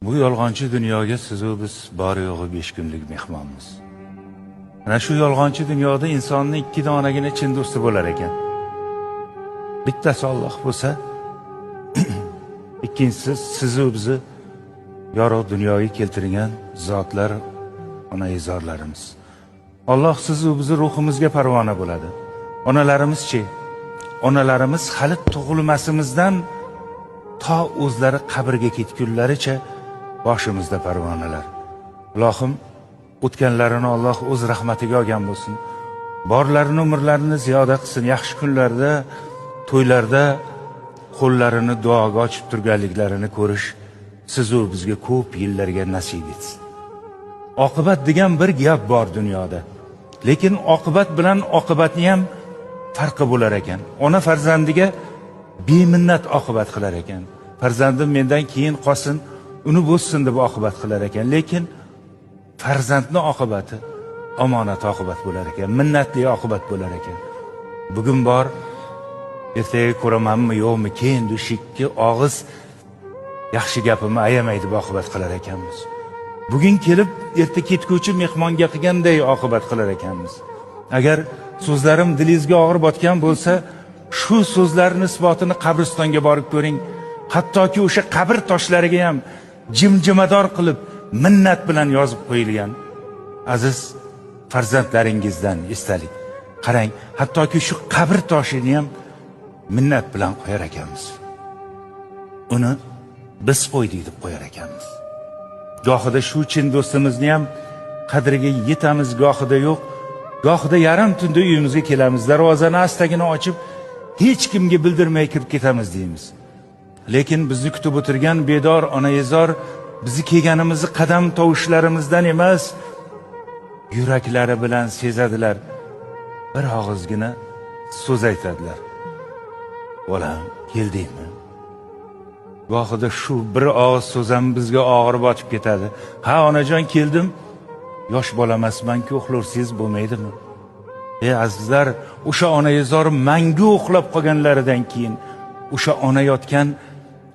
Bu yolg'onchi dunyoga sizu biz bor yo'g'i 5 kunlik mehmonmiz. Ana shu yolg'onchi dunyoda insonning 2 donagina chin do'sti bo'lar ekan. Bittasi Alloh bo'lsa, ikkinchisi sizu bizni yorug' dunyoga keltirgan zotlar, onaizorlarimiz. Alloh sizu bizni ruhimizga parvona bo'ladi. Onalarimiz-chi? Onalarimiz hali tug'ilmasimizdan to o'zlari qabrga ketgunlaricha boshimizda parvonalar. Ilohim, o'tganlarini Alloh o'z rahmatiga olgan bo'lsin. Borlarini, umrlarini ziyoda qilsin. Yaxshi kunlarda, to'ylarda qo'llarini duoga ochib turganliklarini ko'rish sizu bizga ko'p yillarga nasib etsin. Oqibat degan bir gap bor dunyoda. Lekin oqibat bilan oqibatni ham farqi bo'lar ekan. Ona farzandiga beminnat oqibat qilar ekan. Farzandim mendan keyin qolsin, uni bo'ssin deb oqibat qilar ekan. Lekin farzandning oqibati omonat oqibat bo'lar ekan, minnatli oqibat bo'lar ekan. Bugun bor, ertaga ko'ramanmi yo'qmi, keyin dushikki og'iz yaxshi gapimni ayamay deb oqibat qilar ekanmiz. Bugun kelib erta ketguvchi mehmonga qilganday oqibat qilar ekanmiz. Agar so'zlarim dilingizga og'ir botgan bo'lsa, shu so'zlarning isbotini qabristonga borib ko'ring. Hattoki o'sha qabr toshlariga ham jimjimador qilib minnat bilan yozib qo'yilgan. Aziz farzandlaringizdan esdalik. Qarang, hattoki shu qabr toshini ham minnat bilan qo'yar ekanmiz. Uni biz qo'ydik deb qo'yar ekanmiz. Gohida shu chin do'stimizni ham qadriga yetamiz, gohida yo'q. Gohida yarim tunda uyimizga kelamiz, darvozani astagina ochib, hech kimga bildirmay kirib ketamiz deymiz. Lekin bizni kutib o'tirgan bedor onaizor bizni kelganimizni qadam tovushlarimizdan emas, yuraklari bilan sezadilar. Bir og'izgina so'z aytadilar. Bolam, keldingmi? Gohida shu bir og'iz so'z ham bizga og'ir botib ketadi. Ha, onajon, keldim. Yosh bolamasman-ku, uxlursiz bo'lmaydimi? Azizlar, o'sha onaizor mangu uxlab qolganlaridan keyin o'sha ona yotgan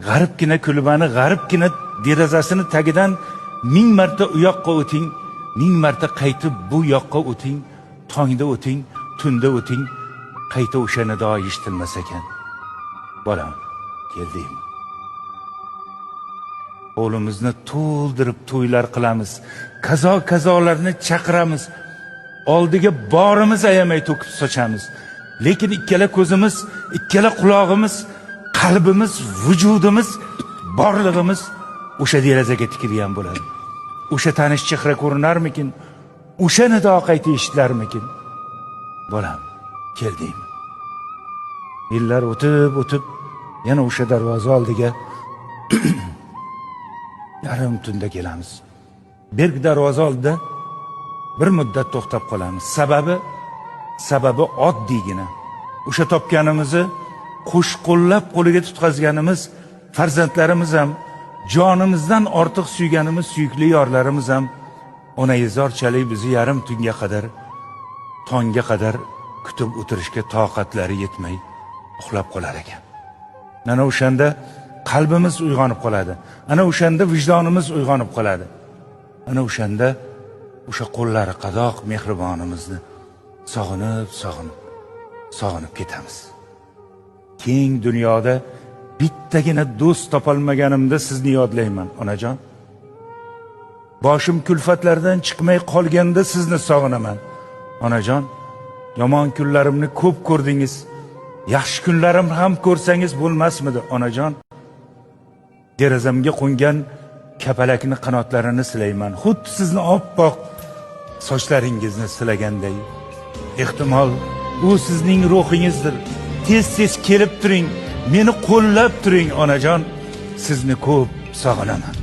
g'aribgina kulbani, g'aribgina derazasini tagidan 1000 marta u yoqqa o'ting, 1000 marta qaytib bu yoqqa o'ting, tongda o'ting, tunda o'ting, qayta o'sha nido eshitilmas ekan. Bolam, keldingmi? Qo'limizni to'ldirib to'ylar qilamiz, kazo-kazolarni chaqiramiz, oldiga borimiz ayamay to'kib sochamiz. Lekin ikkala ko'zimiz, ikkala qulog'imiz, qalbimiz, vujudimiz, borlig'imiz o'sha derazaga tikilgan bo'ladi. O'sha tanish chehra ko'rinarmikin? O'sha nido qayta eshitilarmikin? Bolam, keldingmi? Yillar o'tib, yana o'sha darvoza oldiga yarim tunda kelamiz. Berk darvoza oldida bir muddat to'xtab qolamiz. Sababi oddiygina. O'sha topganimizni qo'shqo'llab qo'liga tutqazganimiz farzandlarimiz ham, jonimizdan ortiq suyganimiz suyukli yorlarimiz ham onaizorchalik bizni yarim tunga qadar, tongga qadar kutib o'tirishga toqatlari yetmay uxlab qolar ekan. Mana o'shanda qalbimiz uyg'onib qoladi. Ana o'shanda vijdonimiz uyg'onib qoladi. Ana o'shanda o'sha qo'llari qadoq mehribonimizni sog'inib ketamiz. Keng dunyoda bittagina do'st topolmaganimda sizni yodlayman, onajon. Boshim kulfatlardan chiqmay qolganda sizni sog'inaman, onajon. Yomon kunlarimni ko'p ko'rdingiz. Yaxshi kunlarimni ham ko'rsangiz bo'lmasmidi, onajon? Derazamga qo'ngan kapalakni qanotlarini silayman. Xuddi sizni oppoq sochlaringizni silaganday. Ehtimol u sizning ruhingizdir. Tez kelib turing, meni qo'llab turing, onajon. Sizni ko'p sog'inaman.